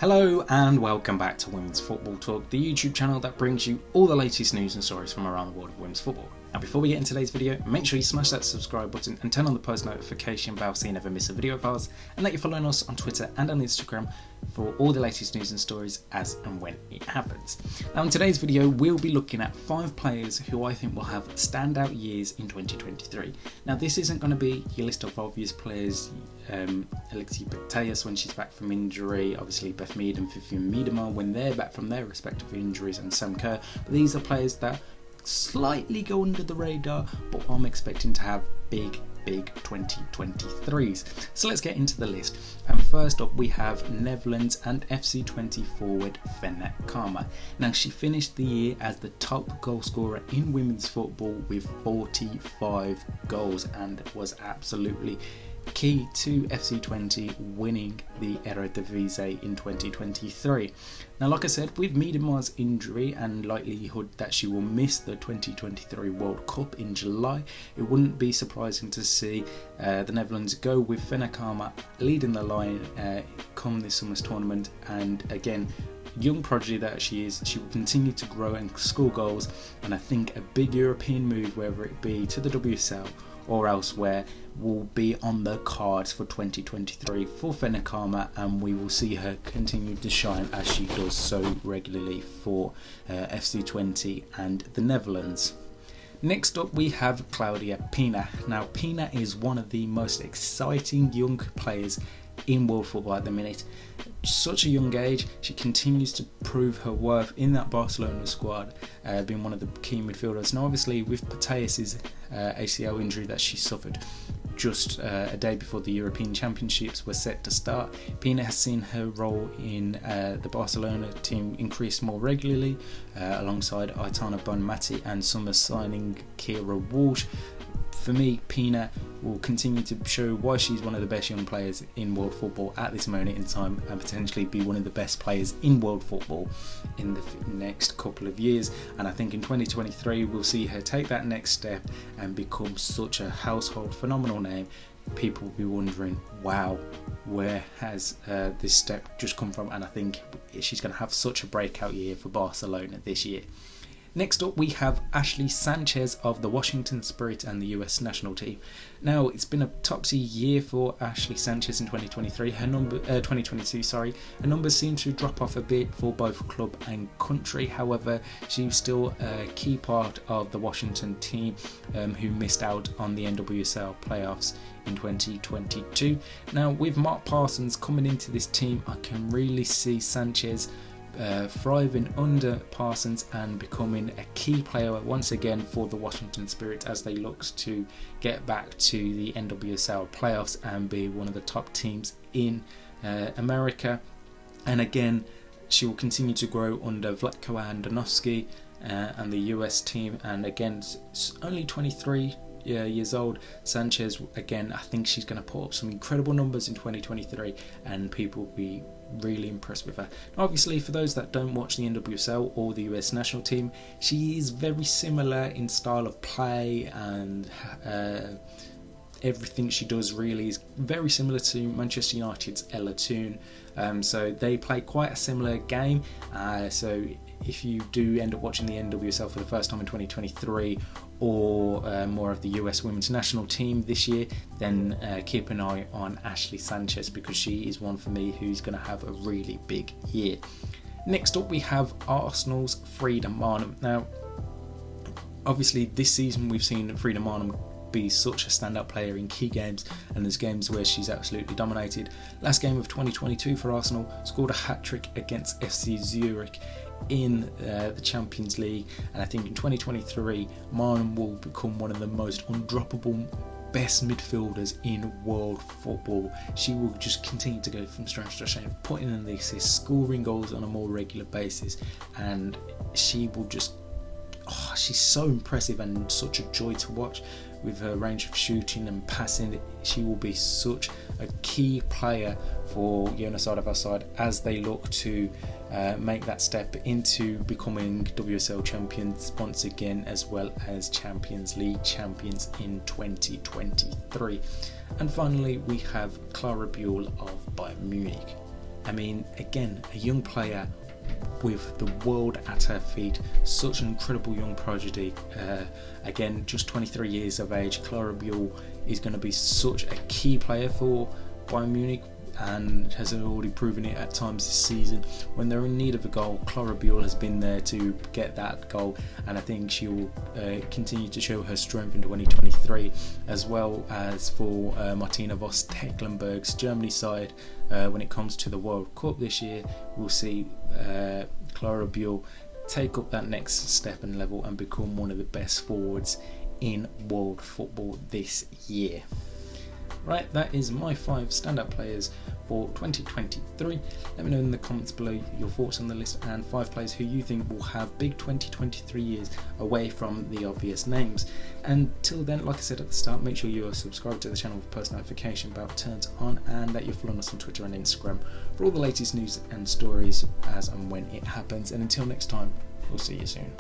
Hello and welcome back to Women's Football Talk, the YouTube channel that brings you all the latest news and stories from around the world of women's football. Now before we get into today's video, make sure you smash that subscribe button and turn on the post notification bell so you never miss a video of ours, and that you're following us on Twitter and on Instagram for all the latest news and stories as and when it happens. Now in today's video we'll be looking at 5 players who I think will have standout years in 2023. Now this isn't going to be your list of obvious players, Alexia Putellas when she's back from injury, obviously Beth Mead and Vivian Miedema when they're back from their respective injuries, and Sam Kerr, but these are players that slightly go under the radar, but I'm expecting to have big 2023s. So let's get into the list. And first up we have Netherlands and FC Twente forward Fenna Kalma. Now she finished the year as the top goal scorer in women's football with 45 goals and was absolutely key to FC Twente winning the Eredivisie in 2023. Now like I said, with Miedema's injury and likelihood that she will miss the 2023 World Cup in July, it wouldn't be surprising to see the Netherlands go with Fenna Kalma leading the line come this summer's tournament. And again, young prodigy that she is, she will continue to grow and score goals, and I think a big European move, whether it be to the WSL or elsewhere, will be on the cards for 2023 for Fenna Kalma, and we will see her continue to shine as she does so regularly for FC Twente and the Netherlands. Next up we have Claudia Pina. Now Pina is one of the most exciting young players in world football at the minute. Such a young age, she continues to prove her worth in that Barcelona squad, being one of the key midfielders. Now obviously with Putellas' ACL injury that she suffered just a day before the European Championships were set to start, Pina has seen her role in the Barcelona team increase more regularly, alongside Aitana Bonmati and summer signing Kira Walsh. For me, Pina will continue to show why she's one of the best young players in world football at this moment in time, and potentially be one of the best players in world football in the next couple of years. And I think in 2023 we'll see her take that next step and become such a household phenomenal name. People will be wondering, wow, where has this step just come from? And I think she's going to have such a breakout year for Barcelona this year. Next up we have Ashley Sanchez of the Washington Spirit and the US national team. Now it's been a topsy year for Ashley Sanchez in 2023. 2022, sorry. Her numbers seem to drop off a bit for both club and country. However, she's still a key part of the Washington team who missed out on the NWSL playoffs in 2022. Now with Mark Parsons coming into this team, I can really see Sanchez thriving under Parsons and becoming a key player once again for the Washington Spirit as they look to get back to the NWSL playoffs and be one of the top teams in America. And again, she will continue to grow under Vlatko Andonovski and the US team. And again, only 23 years old, Sanchez, again, I think she's going to put up some incredible numbers in 2023 and people will be really impressed with her. Now, obviously for those that don't watch the NWSL or the US national team, she is very similar in style of play, and everything she does really is very similar to Manchester United's Ella Toone. So they play quite a similar game, so if you do end up watching the NWSL for the first time in 2023 or more of the US women's national team this year, then keep an eye on Ashley Sanchez, because she is one for me who's going to have a really big year. Next up we have Arsenal's Frida Maanum. Now obviously this season we've seen Frida Maanum be such a standout player in key games, and there's games where she's absolutely dominated. Last game of 2022 for Arsenal, scored a hat-trick against FC Zurich in the Champions League, and I think in 2023 Maanum will become one of the most undroppable best midfielders in world football. She will just continue to go from strength to strength, putting in the assists, scoring goals on a more regular basis, and she will just she's so impressive and such a joy to watch. With her range of shooting and passing, she will be such a key player for Jonas side as they look to make that step into becoming WSL champions once again, as well as Champions League champions in 2023. And finally we have Klara Buhl of Bayern Munich. I mean, again, a young player with the world at her feet, such an incredible young prodigy. Again, just 23 years of age. Klara Buhl is going to be such a key player for Bayern Munich, and has already proven it at times this season. When they're in need of a goal, Klara Buhl has been there to get that goal, and I think she will continue to show her strength in 2023, as well as for Martina Voss Tecklenburg's Germany side. When it comes to the World Cup this year, we'll see Klara Buhl take up that next step and level and become one of the best forwards in world football this year. Right, that is my 5 standout players for 2023. Let me know in the comments below your thoughts on the list and 5 players who you think will have big 2023 years away from the obvious names. Until then, like I said at the start, make sure you are subscribed to the channel with post notification bell turned on, and that you're following us on Twitter and Instagram for all the latest news and stories as and when it happens. And until next time, we'll see you soon.